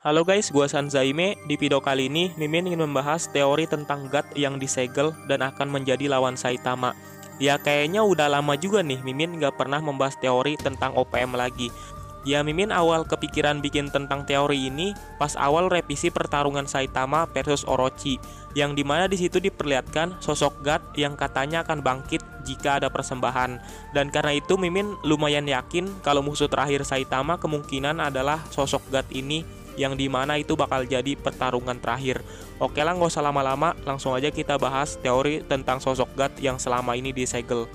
Halo guys, gua Sanzaime. Di video kali ini, Mimin ingin membahas teori tentang God yang disegel dan akan menjadi lawan Saitama. Ya kayaknya udah lama juga nih Mimin nggak pernah membahas teori tentang OPM lagi. Ya Mimin awal kepikiran bikin tentang teori ini pas awal revisi pertarungan Saitama versus Orochi, yang dimana disitu diperlihatkan sosok God yang katanya akan bangkit jika ada persembahan. Dan karena itu Mimin lumayan yakin kalau musuh terakhir Saitama kemungkinan adalah sosok God ini, yang dimana itu bakal jadi pertarungan terakhir. Oke lah, nggak usah lama-lama, langsung aja kita bahas teori tentang sosok God yang selama ini disegel.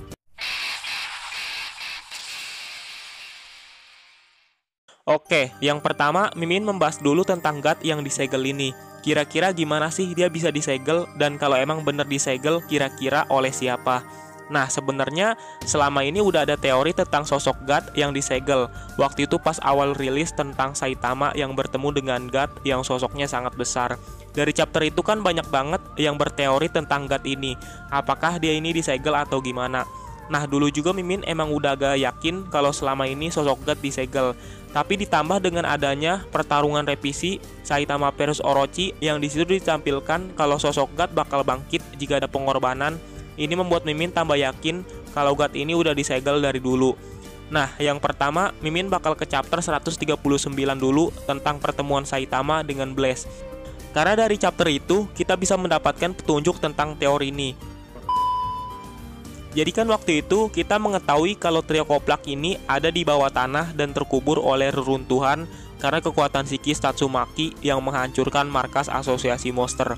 Oke, yang pertama Mimin membahas dulu tentang God yang disegel ini. Kira-kira gimana sih dia bisa disegel, dan kalau emang bener disegel kira-kira oleh siapa? Nah, sebenarnya selama ini udah ada teori tentang sosok God yang disegel. Waktu itu pas awal rilis tentang Saitama yang bertemu dengan God yang sosoknya sangat besar. Dari chapter itu kan banyak banget yang berteori tentang God ini. Apakah dia ini disegel atau gimana? Nah, dulu juga Mimin emang udah agak yakin kalau selama ini sosok God disegel. Tapi ditambah dengan adanya pertarungan revisi Saitama versus Orochi yang disitu ditampilkan kalau sosok God bakal bangkit jika ada pengorbanan. Ini membuat Mimin tambah yakin kalau God ini udah disegel dari dulu. Nah, yang pertama Mimin bakal ke chapter 139 dulu tentang pertemuan Saitama dengan Blaze. Karena dari chapter itu kita bisa mendapatkan petunjuk tentang teori ini. Jadi kan waktu itu kita mengetahui kalau trio koplak ini ada di bawah tanah dan terkubur oleh reruntuhan karena kekuatan psikis Tatsumaki yang menghancurkan markas asosiasi monster.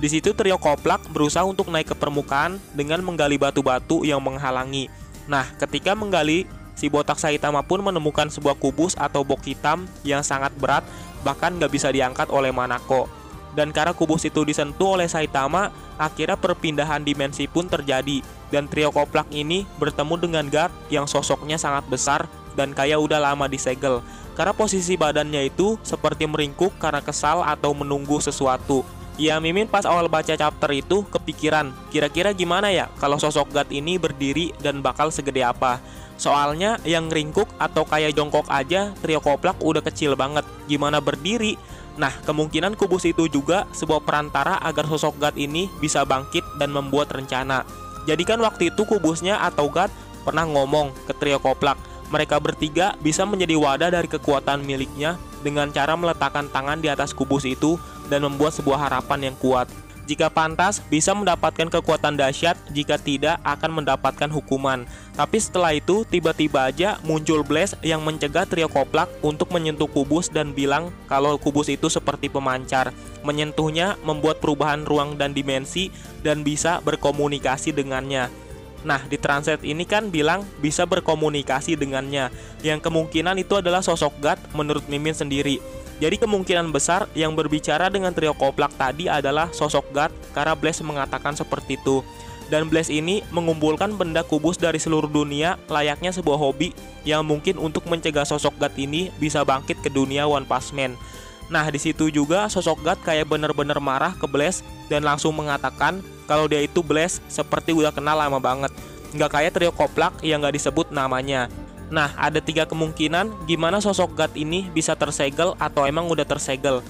Di situ trio koplak berusaha untuk naik ke permukaan dengan menggali batu-batu yang menghalangi. Nah, ketika menggali, si botak Saitama pun menemukan sebuah kubus atau box hitam yang sangat berat, bahkan nggak bisa diangkat oleh Manako. Dan karena kubus itu disentuh oleh Saitama, akhirnya perpindahan dimensi pun terjadi. Dan trio koplak ini bertemu dengan God yang sosoknya sangat besar dan kayak udah lama disegel. Karena posisi badannya itu seperti meringkuk karena kesal atau menunggu sesuatu. Ya, Mimin pas awal baca chapter itu kepikiran, kira-kira gimana ya kalau sosok God ini berdiri dan bakal segede apa? Soalnya yang ringkuk atau kayak jongkok aja trio koplak udah kecil banget, gimana berdiri? Nah, kemungkinan kubus itu juga sebuah perantara agar sosok God ini bisa bangkit dan membuat rencana. Jadi kan waktu itu kubusnya atau God pernah ngomong ke trio koplak, mereka bertiga bisa menjadi wadah dari kekuatan miliknya dengan cara meletakkan tangan di atas kubus itu dan membuat sebuah harapan yang kuat. Jika pantas, bisa mendapatkan kekuatan dahsyat, jika tidak, akan mendapatkan hukuman. Tapi setelah itu, tiba-tiba aja muncul Blaze yang mencegah trio koplak untuk menyentuh kubus dan bilang kalau kubus itu seperti pemancar. Menyentuhnya membuat perubahan ruang dan dimensi dan bisa berkomunikasi dengannya. Nah, di translate ini kan bilang bisa berkomunikasi dengannya, yang kemungkinan itu adalah sosok God menurut Mimin sendiri. Jadi kemungkinan besar yang berbicara dengan trio koplak tadi adalah sosok God karena Blaze mengatakan seperti itu. Dan Blaze ini mengumpulkan benda kubus dari seluruh dunia layaknya sebuah hobi yang mungkin untuk mencegah sosok God ini bisa bangkit ke dunia One Punch Man. Nah, di situ juga sosok God kayak bener-bener marah ke Blaze dan langsung mengatakan kalau dia itu Blaze seperti udah kenal lama banget. Nggak kayak trio koplak yang nggak disebut namanya. Nah, ada 3 kemungkinan gimana sosok God ini bisa tersegel atau emang udah tersegel.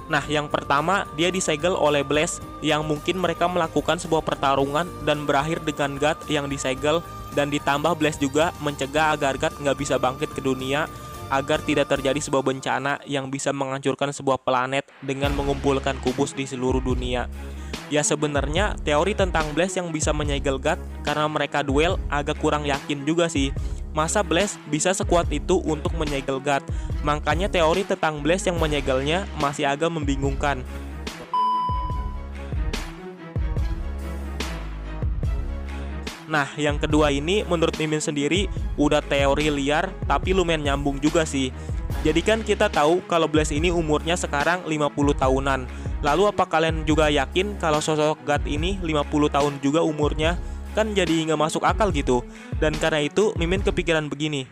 Nah, yang pertama, dia disegel oleh Blaze yang mungkin mereka melakukan sebuah pertarungan dan berakhir dengan God yang disegel, dan ditambah Blaze juga mencegah agar God nggak bisa bangkit ke dunia agar tidak terjadi sebuah bencana yang bisa menghancurkan sebuah planet dengan mengumpulkan kubus di seluruh dunia. Ya sebenarnya teori tentang Blaze yang bisa menyegel God karena mereka duel agak kurang yakin juga sih. Masa Blaze bisa sekuat itu untuk menyegel God? Makanya teori tentang Blaze yang menyegelnya masih agak membingungkan. Nah, yang kedua ini menurut Mimin sendiri udah teori liar tapi lumayan nyambung juga sih. Jadi kan kita tahu kalau Blaze ini umurnya sekarang 50 tahunan. Lalu apa kalian juga yakin kalau sosok God ini 50 tahun juga umurnya? Kan jadi nggak masuk akal gitu. Dan karena itu Mimin kepikiran begini.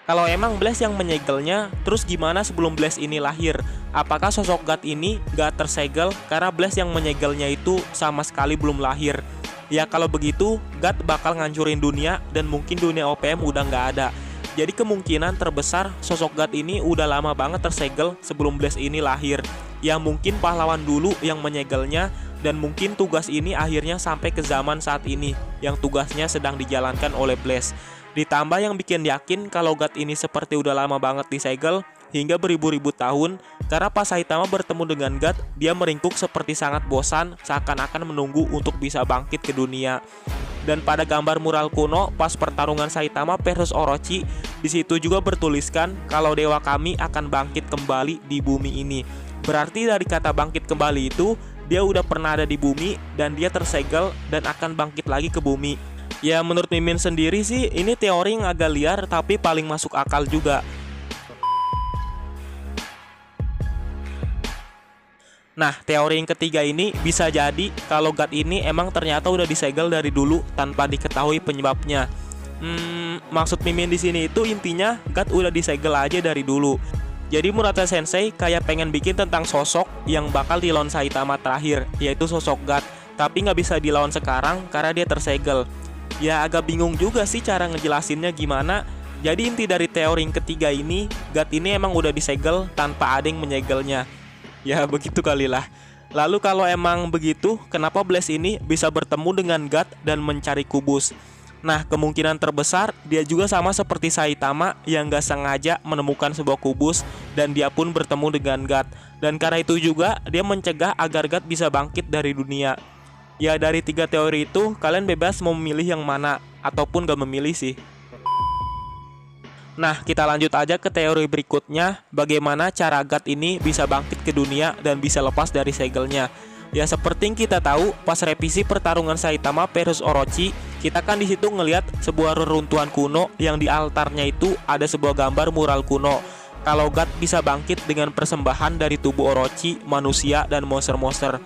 Kalau emang Blaze yang menyegelnya, terus gimana sebelum Blaze ini lahir? Apakah sosok God ini nggak tersegel karena Blaze yang menyegelnya itu sama sekali belum lahir? Ya kalau begitu, God bakal ngancurin dunia dan mungkin dunia OPM udah nggak ada. Jadi kemungkinan terbesar sosok God ini udah lama banget tersegel sebelum Blaze ini lahir. Ya mungkin pahlawan dulu yang menyegelnya, dan mungkin tugas ini akhirnya sampai ke zaman saat ini yang tugasnya sedang dijalankan oleh Blaze. Ditambah yang bikin yakin kalau God ini seperti udah lama banget disegel hingga beribu-ribu tahun, karena pas Saitama bertemu dengan God, dia meringkuk seperti sangat bosan, seakan-akan menunggu untuk bisa bangkit ke dunia. Dan pada gambar mural kuno pas pertarungan Saitama versus Orochi, di situ juga bertuliskan kalau dewa kami akan bangkit kembali di bumi ini. Berarti dari kata bangkit kembali itu, dia udah pernah ada di bumi dan dia tersegel dan akan bangkit lagi ke bumi. Ya menurut Mimin sendiri sih ini teori yang agak liar tapi paling masuk akal juga. Nah, teori yang ketiga ini bisa jadi kalau God ini emang ternyata udah disegel dari dulu tanpa diketahui penyebabnya. Maksud Mimin di sini itu intinya God udah disegel aja dari dulu. Jadi Murata Sensei kayak pengen bikin tentang sosok yang bakal dilawan Saitama terakhir, yaitu sosok God. Tapi nggak bisa dilawan sekarang karena dia tersegel. Ya agak bingung juga sih cara ngejelasinnya gimana. Jadi inti dari teori yang ketiga ini, God ini emang udah disegel tanpa ada yang menyegelnya. Ya begitu kali lah. Lalu kalau emang begitu, kenapa Blaze ini bisa bertemu dengan God dan mencari kubus? Nah, kemungkinan terbesar dia juga sama seperti Saitama yang gak sengaja menemukan sebuah kubus dan dia pun bertemu dengan God. Dan karena itu juga dia mencegah agar God bisa bangkit dari dunia. Ya dari tiga teori itu, kalian bebas mau memilih yang mana ataupun gak memilih sih. Nah, kita lanjut aja ke teori berikutnya, bagaimana cara God ini bisa bangkit ke dunia dan bisa lepas dari segelnya. Ya seperti yang kita tahu, pas revisi pertarungan Saitama versus Orochi, kita kan di situ ngelihat sebuah reruntuhan kuno yang di altarnya itu ada sebuah gambar mural kuno. Kalau God bisa bangkit dengan persembahan dari tubuh Orochi, manusia, dan monster-monster.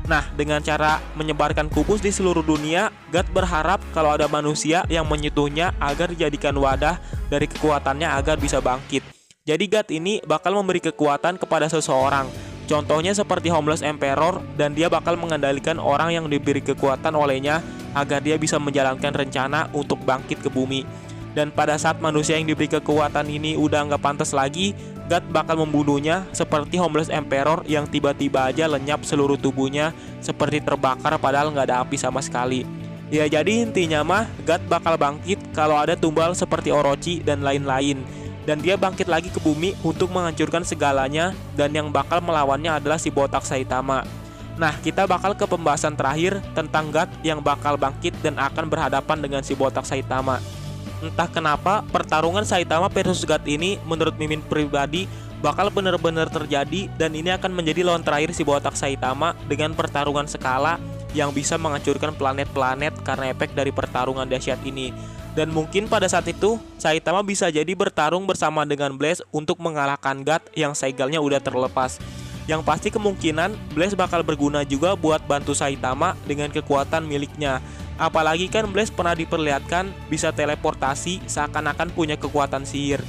Nah, dengan cara menyebarkan kubus di seluruh dunia, God berharap kalau ada manusia yang menyentuhnya agar dijadikan wadah dari kekuatannya agar bisa bangkit. Jadi God ini bakal memberi kekuatan kepada seseorang. Contohnya seperti Homeless Emperor, dan dia bakal mengendalikan orang yang diberi kekuatan olehnya agar dia bisa menjalankan rencana untuk bangkit ke bumi. Dan pada saat manusia yang diberi kekuatan ini udah nggak pantas lagi, God bakal membunuhnya seperti Homeless Emperor yang tiba-tiba aja lenyap seluruh tubuhnya seperti terbakar padahal nggak ada api sama sekali. Ya jadi intinya mah God bakal bangkit kalau ada tumbal seperti Orochi dan lain-lain. Dan dia bangkit lagi ke bumi untuk menghancurkan segalanya, dan yang bakal melawannya adalah si botak Saitama. Nah, kita bakal ke pembahasan terakhir tentang God yang bakal bangkit dan akan berhadapan dengan si botak Saitama. Entah kenapa pertarungan Saitama versus God ini menurut Mimin pribadi bakal benar-benar terjadi, dan ini akan menjadi lawan terakhir si botak Saitama dengan pertarungan skala yang bisa menghancurkan planet-planet karena efek dari pertarungan dahsyat ini. Dan mungkin pada saat itu Saitama bisa jadi bertarung bersama dengan Blaze untuk mengalahkan God yang segelnya udah terlepas. Yang pasti kemungkinan Blaze bakal berguna juga buat bantu Saitama dengan kekuatan miliknya. Apalagi kan Blaze pernah diperlihatkan bisa teleportasi seakan-akan punya kekuatan sihir.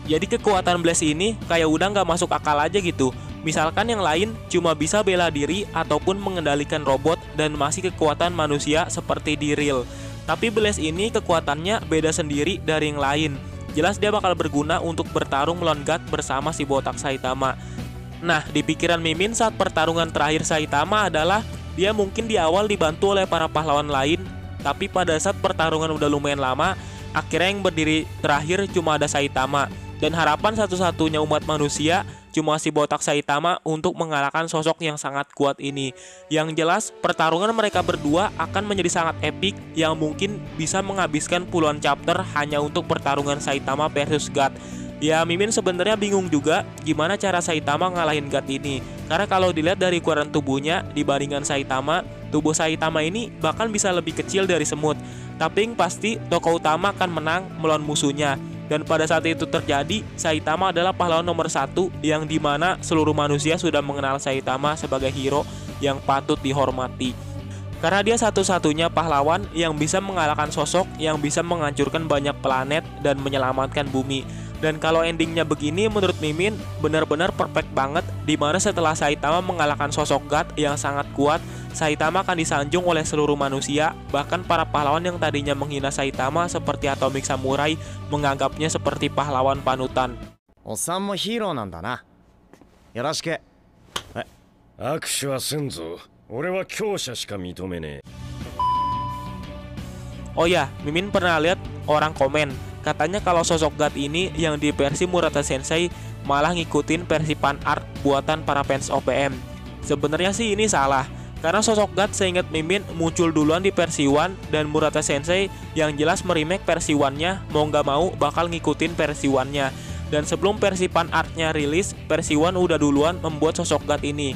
Jadi kekuatan Blaze ini kayak udah nggak masuk akal aja gitu. Misalkan yang lain cuma bisa bela diri ataupun mengendalikan robot dan masih kekuatan manusia seperti di Real. Tapi Blaze ini kekuatannya beda sendiri dari yang lain. Jelas dia bakal berguna untuk bertarung melawan God bersama si botak Saitama. Nah, di pikiran Mimin saat pertarungan terakhir Saitama adalah dia mungkin di awal dibantu oleh para pahlawan lain, tapi pada saat pertarungan udah lumayan lama, akhirnya yang berdiri terakhir cuma ada Saitama. Dan harapan satu-satunya umat manusia cuma si botak Saitama untuk mengalahkan sosok yang sangat kuat ini. Yang jelas pertarungan mereka berdua akan menjadi sangat epik yang mungkin bisa menghabiskan puluhan chapter hanya untuk pertarungan Saitama versus God. Ya Mimin sebenarnya bingung juga gimana cara Saitama ngalahin God ini. Karena kalau dilihat dari ukuran tubuhnya dibandingkan Saitama, tubuh Saitama ini bahkan bisa lebih kecil dari semut. Tapi yang pasti tokoh utama akan menang melawan musuhnya. Dan pada saat itu terjadi, Saitama adalah pahlawan nomor 1 yang dimana seluruh manusia sudah mengenal Saitama sebagai hero yang patut dihormati. Karena dia satu-satunya pahlawan yang bisa mengalahkan sosok yang bisa menghancurkan banyak planet dan menyelamatkan bumi. Dan kalau endingnya begini, menurut Mimin benar-benar perfect banget, dimana setelah Saitama mengalahkan sosok God yang sangat kuat, Saitama akan disanjung oleh seluruh manusia. Bahkan para pahlawan yang tadinya menghina Saitama seperti Atomic Samurai menganggapnya seperti pahlawan panutan. Osan mo hero nanda na. Yoroshiku. 握手はせんぞ。俺は強者しか認めねえ。 Oh ya, Mimin pernah lihat orang komen, katanya kalau sosok God ini yang di versi Murata Sensei malah ngikutin versi fan art buatan para fans OPM. Sebenarnya sih ini salah, karena sosok God seingat Mimin muncul duluan di versi One, dan Murata Sensei yang jelas meremake versi One-nya mau nggak mau bakal ngikutin versi One-nya. Dan sebelum versi fan art-nya rilis, versi One udah duluan membuat sosok God ini.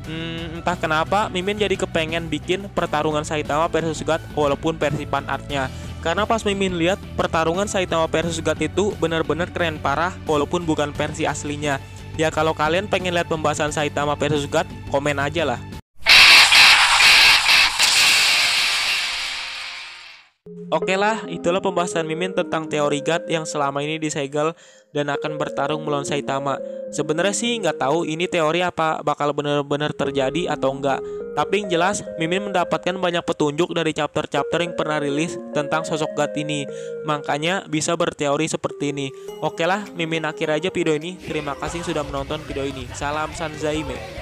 Entah kenapa Mimin jadi kepengen bikin pertarungan Saitama versus God walaupun versi fan art-nya. Karena pas Mimin lihat pertarungan Saitama versus God itu benar-benar keren parah walaupun bukan versi aslinya. Ya kalau kalian pengen lihat pembahasan Saitama versus God, komen aja lah. Oke lah, itulah pembahasan Mimin tentang teori God yang selama ini disegel dan akan bertarung melawan Saitama. Sebenarnya sih nggak tahu ini teori apa bakal benar-benar terjadi atau enggak. Tapi yang jelas, Mimin mendapatkan banyak petunjuk dari chapter-chapter yang pernah rilis tentang sosok God ini. Makanya bisa berteori seperti ini. Oke lah, Mimin akhir aja video ini. Terima kasih sudah menonton video ini. Salam Sanzaime.